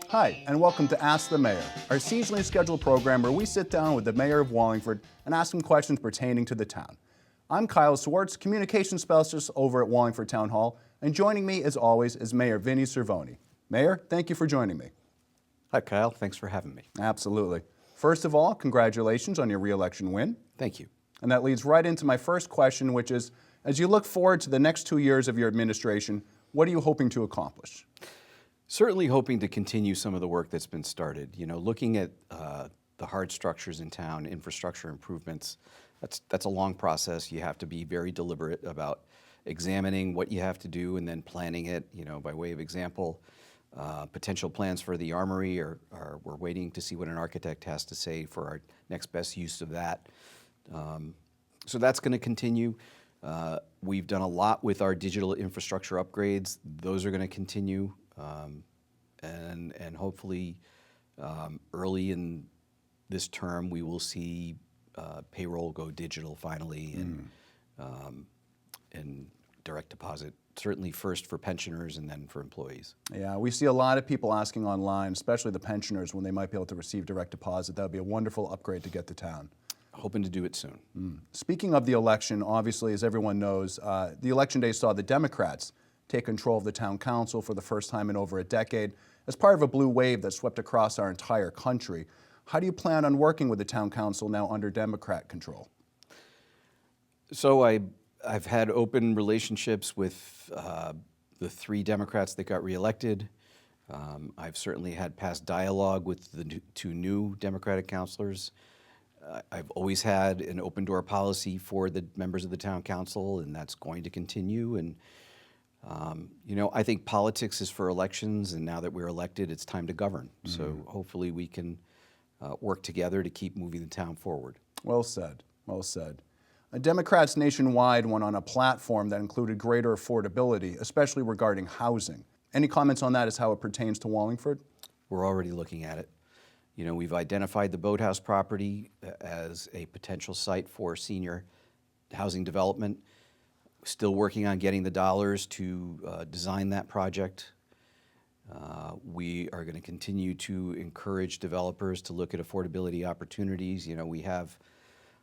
Hi, and welcome to Ask the Mayor, our seasonally scheduled program where we sit down with the Mayor of Wallingford and ask him questions pertaining to the town. I'm Kyle Swartz, Communications Specialist over at Wallingford Town Hall, and joining me, as always, is Mayor Vincent Cervoni. Mayor, thank you for joining me. Hi, Kyle. Thanks for having me. Absolutely. First of all, congratulations on your re-election win. Thank you. And that leads right into my first question, which is, as you look forward to the next 2 years of your administration, what are you hoping to accomplish? Certainly hoping to continue some of the work that's been started. You know, looking at the hard structures in town, infrastructure improvements, that's a long process. You have to be very deliberate about examining what you have to do and then planning it. You know, by way of example, potential plans for the armory we're waiting to see what an architect has to say for our next best use of that. So that's going to continue. We've done a lot with our digital infrastructure upgrades. Those are going to continue. And hopefully early in this term we will see payroll go digital finally and direct deposit, certainly first for pensioners and then for employees. Yeah, we see a lot of people asking online, especially the pensioners, when they might be able to receive direct deposit. That would be a wonderful upgrade to get to town. Hoping to do it soon. Speaking of the election, obviously, as everyone knows, the election day saw the Democrats take control of the town council for the first time in over a decade as part of a blue wave that swept across our entire country. How do you plan on working with the town council now under Democrat control? So I've had open relationships with the 3 Democrats that got reelected. I've certainly had past dialogue with the 2 new Democratic councilors. I've always had an open door policy for the members of the town council, and that's going to continue. And you know, I think politics is for elections, and now that we're elected, it's time to govern. So hopefully we can work together to keep moving the town forward. Well said, well said. Democrats nationwide went on a platform that included greater affordability, especially regarding housing. Any comments on that as how it pertains to Wallingford? We're already looking at it. You know, we've identified the boathouse property as a potential site for senior housing development. Still working on getting the dollars to design that project. We are going to continue to encourage developers to look at affordability opportunities. You know, we have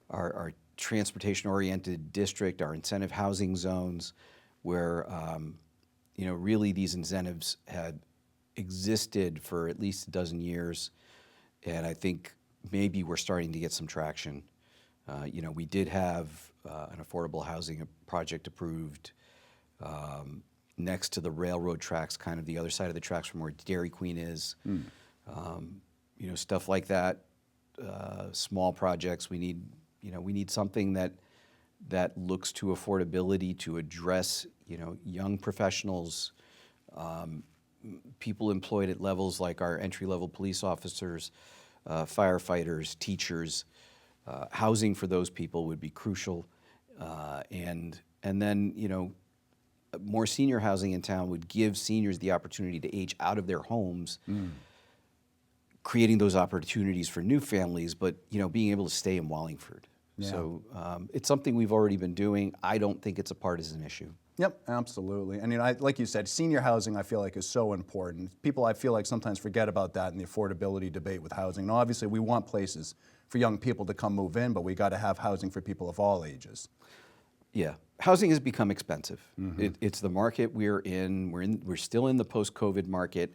our transportation-oriented district, our incentive housing zones, where you know, really these incentives had existed for at least a dozen years, and I think maybe we're starting to get some traction. You know, we did have an affordable housing project approved next to the railroad tracks, kind of the other side of the tracks from where Dairy Queen is. You know, stuff like that, small projects. We need something that looks to affordability to address, you know, young professionals, people employed at levels like our entry-level police officers, firefighters, teachers. Housing for those people would be crucial, and then, you know, more senior housing in town would give seniors the opportunity to age out of their homes, creating those opportunities for new families, but, you know, being able to stay in Wallingford. Yeah. So it's something we've already been doing. I don't think it's a partisan issue. Yep, absolutely. And you know, like you said, senior housing I feel like is so important. People I feel like sometimes forget about that in the affordability debate with housing. And obviously we want places for young people to come move in, but we got to have housing for people of all ages. Yeah, housing has become expensive. It's the market we're in. We're still in the post-COVID market.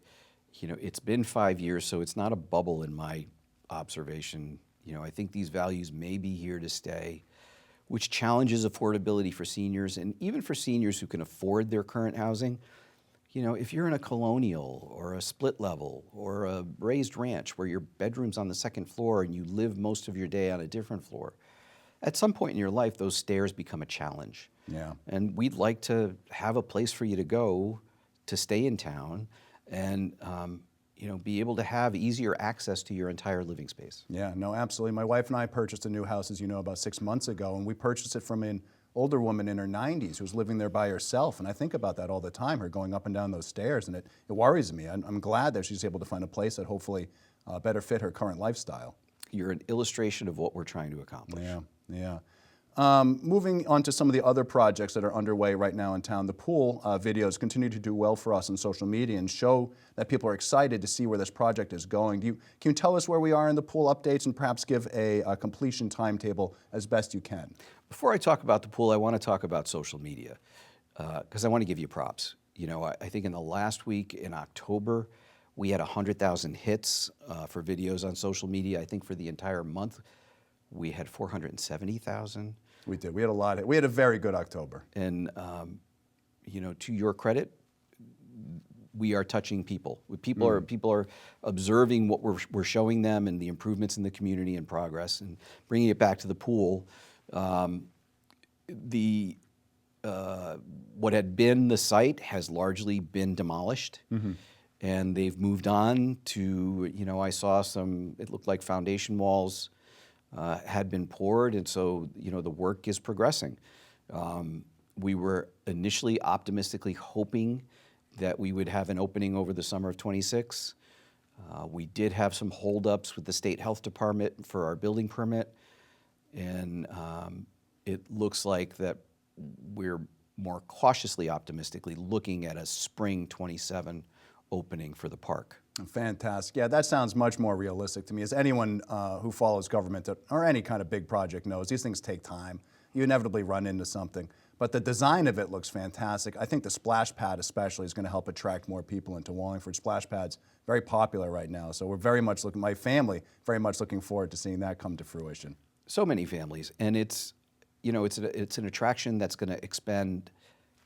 You know, it's been 5 years, so it's not a bubble in my observation. You know, I think these values may be here to stay, which challenges affordability for seniors, and even for seniors who can afford their current housing. You know, if you're in a colonial or a split level or a raised ranch where your bedroom's on the second floor and you live most of your day on a different floor, at some point in your life, those stairs become a challenge. Yeah. And we'd like to have a place for you to go to stay in town and you know, be able to have easier access to your entire living space. Yeah, no, absolutely. My wife and I purchased a new house, as you know, about 6 months ago, and we purchased it from an older woman in her 90s who was living there by herself. And I think about that all the time, her going up and down those stairs, and it worries me. I'm glad that she's able to find a place that hopefully better fit her current lifestyle. You're an illustration of what we're trying to accomplish. Yeah, yeah. Moving on to some of the other projects that are underway right now in town, the pool videos continue to do well for us on social media and show that people are excited to see where this project is going. Can you tell us where we are in the pool updates and perhaps give a completion timetable as best you can? Before I talk about the pool, I want to talk about social media because I want to give you props. You know, I think in the last week in October, we had 100,000 hits for videos on social media. I think for the entire month, we had 470,000. We did. We had a lot. We had a very good October. And, you know, to your credit, we are touching people. People are observing what we're showing them and the improvements in the community and progress. And bringing it back to the pool, what had been the site has largely been demolished. And they've moved on to, you know, I saw some, it looked like foundation walls had been poured, and so, you know, the work is progressing. We were initially optimistically hoping that we would have an opening over the summer of '26. We did have some holdups with the state health department for our building permit, and it looks like that we're more cautiously optimistically looking at a spring '27 opening for the park. Fantastic. Yeah, that sounds much more realistic to me. As anyone who follows government or any kind of big project knows, these things take time. You inevitably run into something. But the design of it looks fantastic. I think the splash pad especially is going to help attract more people into Wallingford. Splash pad's very popular right now, so we're very much looking, my family, very much looking forward to seeing that come to fruition. So many families, and it's, you know, it's an attraction that's going to extend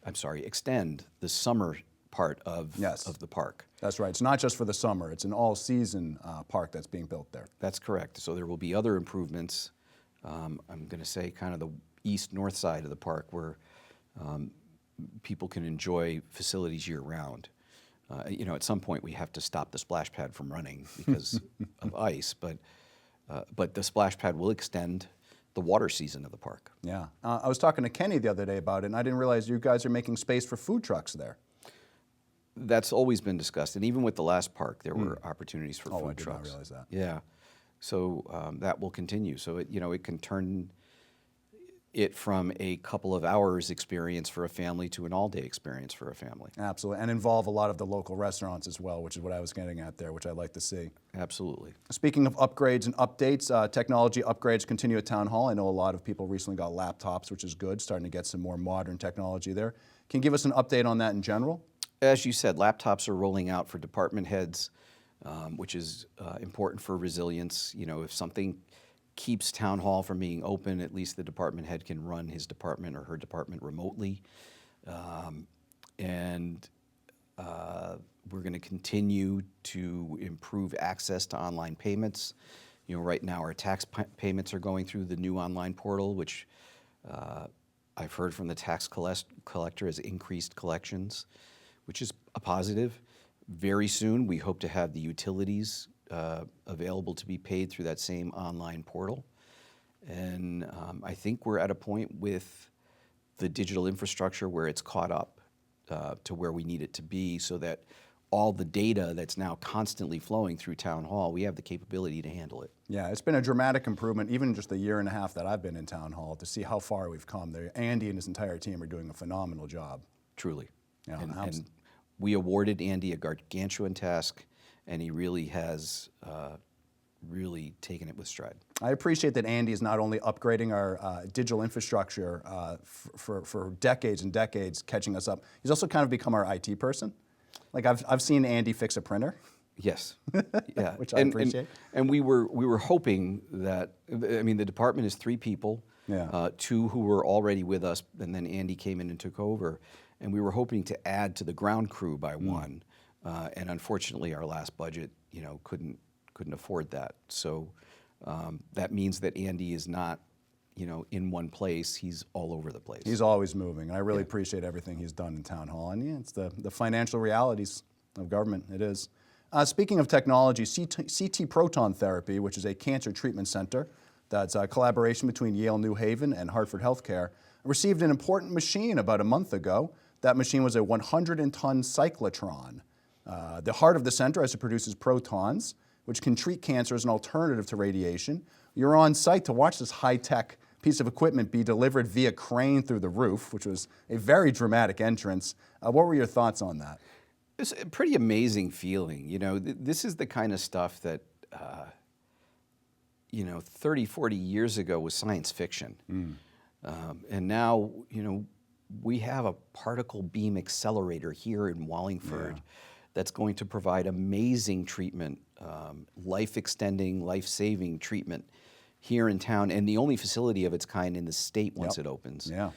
the summer part of the park. That's right. It's not just for the summer. It's an all-season park that's being built there. That's correct. So there will be other improvements. I'm going to say kind of the east-north side of the park where people can enjoy facilities year-round. You know, at some point we have to stop the splash pad from running because of ice, but the splash pad will extend the water season of the park. Yeah. I was talking to Kenny the other day about it, and I didn't realize you guys are making space for food trucks there. That's always been discussed, and even with the last park, there were opportunities for food I did trucks. not realize that. Yeah, so that will continue. So it can turn it from a couple of hours experience for a family to an all-day experience for a family. Absolutely, and involve a lot of the local restaurants as well, which is what I was getting at there, which I'd like to see. Absolutely. Speaking Speaking of upgrades and updates, technology upgrades continue at Town Hall. I know a lot of people recently got laptops, which is good, starting to get some more modern technology there. Can you give us an update on that in general? As you said, laptops are rolling out for department heads, which is important for resilience. You know, if something keeps Town Hall from being open, at least the department head can run his department or her department remotely. And we're going to continue to improve access to online payments. You know, right now our tax payments are going through the new online portal, which I've heard from the tax collector has increased collections, which is a positive. Very soon, we hope to have the utilities available to be paid through that same online portal. And I think we're at a point with the digital infrastructure where it's caught up to where we need it to be so that all the data that's now constantly flowing through Town Hall, we have the capability to handle it. Yeah, it's been a dramatic improvement, even just the year and a half that I've been in Town Hall, to see how far we've come there. Andy and his entire team are doing a phenomenal job. Truly. Yeah, and we awarded Andy a gargantuan task, and he really has really taken it with stride. I appreciate that Andy is not only upgrading our digital infrastructure for decades and decades, catching us up, he's also kind of become our IT person. Like I've seen Andy fix a printer. Yes, yeah, Which I appreciate. And we were hoping that, I mean, the department is 3 people, Yeah. 2 who were already with us, and then Andy came in and took over. And we were hoping to add to the ground crew by 1, and unfortunately, our last budget, you know, couldn't afford that. So that means that Andy is not, you know, in one place. He's all over the place. He's always moving, and I really appreciate everything he's done in Town Hall. And yeah, it's the financial realities of government. It is. Speaking of technology, CT proton therapy, which is a cancer treatment center that's a collaboration between Yale New Haven and Hartford Healthcare, received an important machine about a month ago. That machine was a 100-ton cyclotron. The heart of the center, as it produces protons, which can treat cancer as an alternative to radiation. You're on site to watch this high-tech piece of equipment be delivered via crane through the roof, which was a very dramatic entrance. What were your thoughts on that? It's a pretty amazing feeling. This is the kind of stuff that, 30, 40 years ago was science fiction. And now, we have a particle beam accelerator here in Wallingford that's going to provide amazing treatment, life-extending, life-saving treatment here in town, and the only facility of its kind in the state once it opens. Yeah.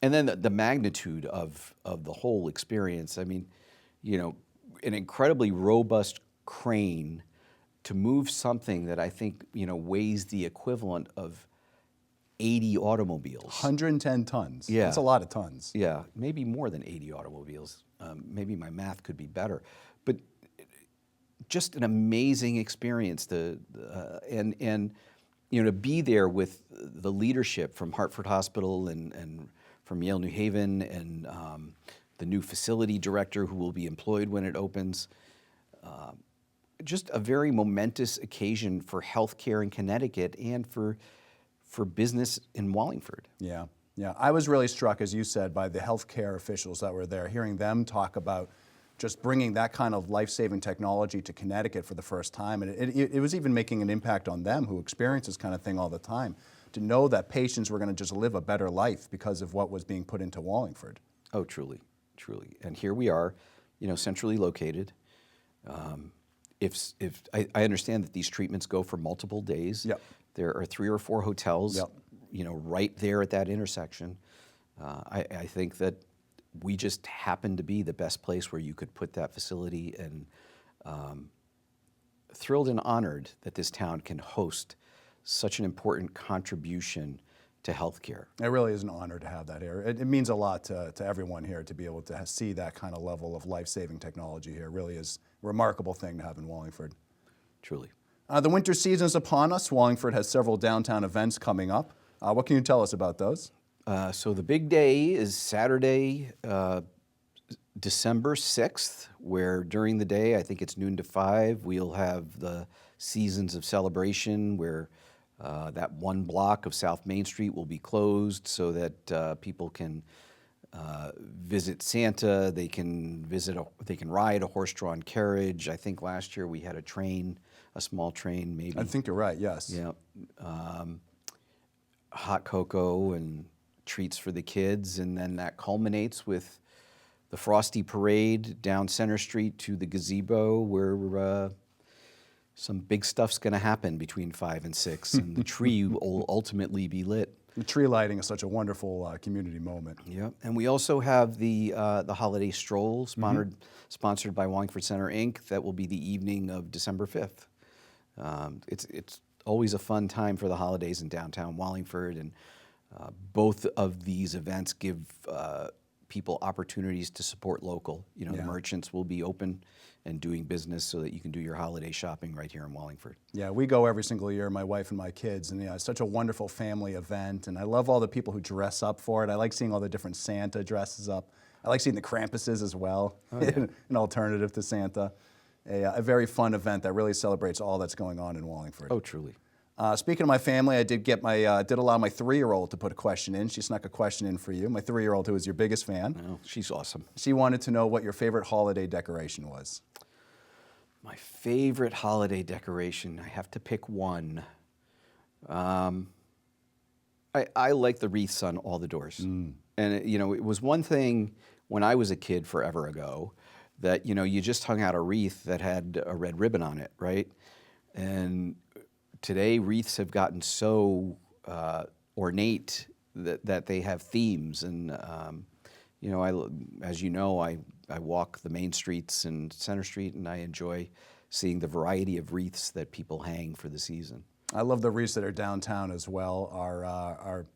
And then the magnitude of the whole experience. I mean, an incredibly robust crane to move something that I think, weighs the equivalent of 80 automobiles. 110 tons. Yeah. That's a lot of tons. Yeah, maybe more than 80 automobiles. Maybe my math could be better. But just an amazing experience to be there with the leadership from Hartford Hospital and from Yale New Haven and the new facility director who will be employed when it opens. Just a very momentous occasion for healthcare in Connecticut and for business in Wallingford. Yeah, yeah. I was really struck, as you said, by the healthcare officials that were there, hearing them talk about just bringing that kind of life-saving technology to Connecticut for the first time. And it was even making an impact on them who experience this kind of thing all the time, to know that patients were going to just live a better life because of what was being put into Wallingford. Oh, truly, truly. And here we are, centrally located. If I understand that these treatments go for multiple days. Yep. There are 3 or 4 hotels, Yep. Right there at that intersection. I think that we just happen to be the best place where you could put that facility, and thrilled and honored that this town can host such an important contribution to healthcare. It really is an honor to have that here. It means a lot to everyone here to be able to see that kind of level of life-saving technology here. It really is a remarkable thing to have in Wallingford. Truly. The winter season is upon us. Wallingford has several downtown events coming up. What can you tell us about those? So the big day is Saturday, December 6th, where during the day, I think it's noon to 5, we'll have the Seasons of Celebration, where that one block of South Main Street will be closed so that people can visit Santa. They can ride a horse-drawn carriage. I think last year we had a small train, maybe. I think you're right, yes. Yeah. Hot cocoa and treats for the kids, and then that culminates with the Frosty Parade down Center Street to the gazebo, where some big stuff's going to happen between 5 and 6, and the tree will ultimately be lit. The tree lighting is such a wonderful community moment. Yeah, and we also have the holiday stroll sponsored by Wallingford Center Inc. That will be the evening of December 5th. It's always a fun time for the holidays in downtown Wallingford, and both of these events give people opportunities to support local. The merchants will be open and doing business so that you can do your holiday shopping right here in Wallingford. Yeah, we go every single year, my wife and my kids, and it's such a wonderful family event, and I love all the people who dress up for it. I like seeing all the different Santa dresses up. I like seeing the Krampuses as well, an alternative to Santa. A very fun event that really celebrates all that's going on in Wallingford. Oh, truly. Speaking of my family, I did allow my 3-year-old to put a question in. She snuck a question in for you. My 3-year-old, who is your biggest fan. Oh, she's awesome. She wanted to know what your favorite holiday decoration was. My favorite holiday decoration, I have to pick one. I like the wreaths on all the doors. And it was one thing when I was a kid forever ago that you just hung out a wreath that had a red ribbon on it, right? And today wreaths have gotten so ornate that they have themes, and I walk the main streets and Center Street, and I enjoy seeing the variety of wreaths that people hang for the season. I love the wreaths that are downtown as well. Our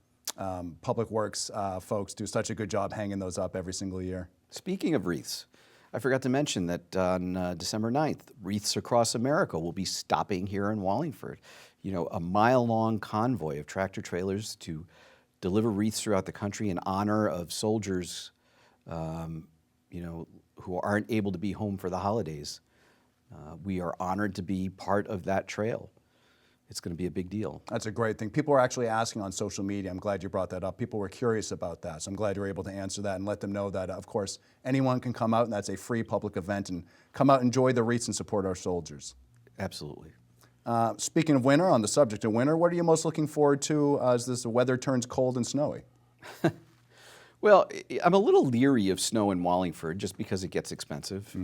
Public Works folks do such a good job hanging those up every single year. Speaking of wreaths, I forgot to mention that on December 9th, Wreaths Across America will be stopping here in Wallingford. A mile-long convoy of tractor trailers to deliver wreaths throughout the country in honor of soldiers, who aren't able to be home for the holidays. We are honored to be part of that trail. it's going to be a big deal. That's a great thing. People are actually asking on social media. I'm glad you brought that up. People were curious about that. So I'm glad you're able to answer that and let them know that, of course, anyone can come out, and that's a free public event, and come out, enjoy the wreaths, and support our soldiers. Absolutely. Speaking of winter, on the subject of winter, what are you most looking forward to as this weather turns cold and snowy? Well, I'm a little leery of snow in Wallingford just because it gets expensive.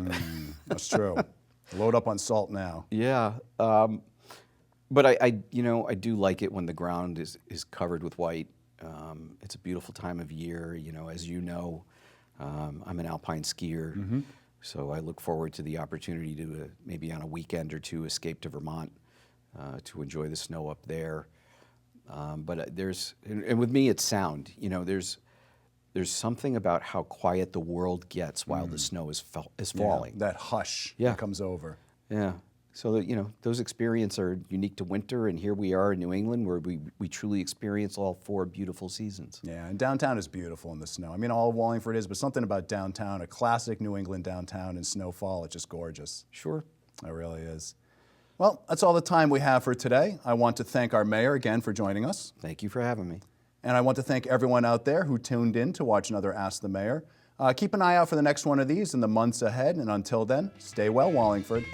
That's true. Load up on salt now. Yeah. But I do like it when the ground is covered with white. It's a beautiful time of year. As you know, I'm an alpine skier, so I look forward to the opportunity to maybe on a weekend or two escape to Vermont to enjoy the snow up there. But and with me, it's sound. There's something about how quiet the world gets while the snow is falling. Yeah, that hush that comes over. Yeah. So that, those experiences are unique to winter, and here we are in New England where we truly experience all 4 beautiful seasons. Yeah, and downtown is beautiful in the snow. I mean, all of Wallingford is, but something about downtown, a classic New England downtown in snowfall, it's just gorgeous. Sure. It really is. Well, that's all the time we have for today. I want to thank our mayor again for joining us. Thank you for having me. And I want to thank everyone out there who tuned in to watch another Ask the Mayor. Keep an eye out for the next one of these in the months ahead, and until then, stay well, Wallingford.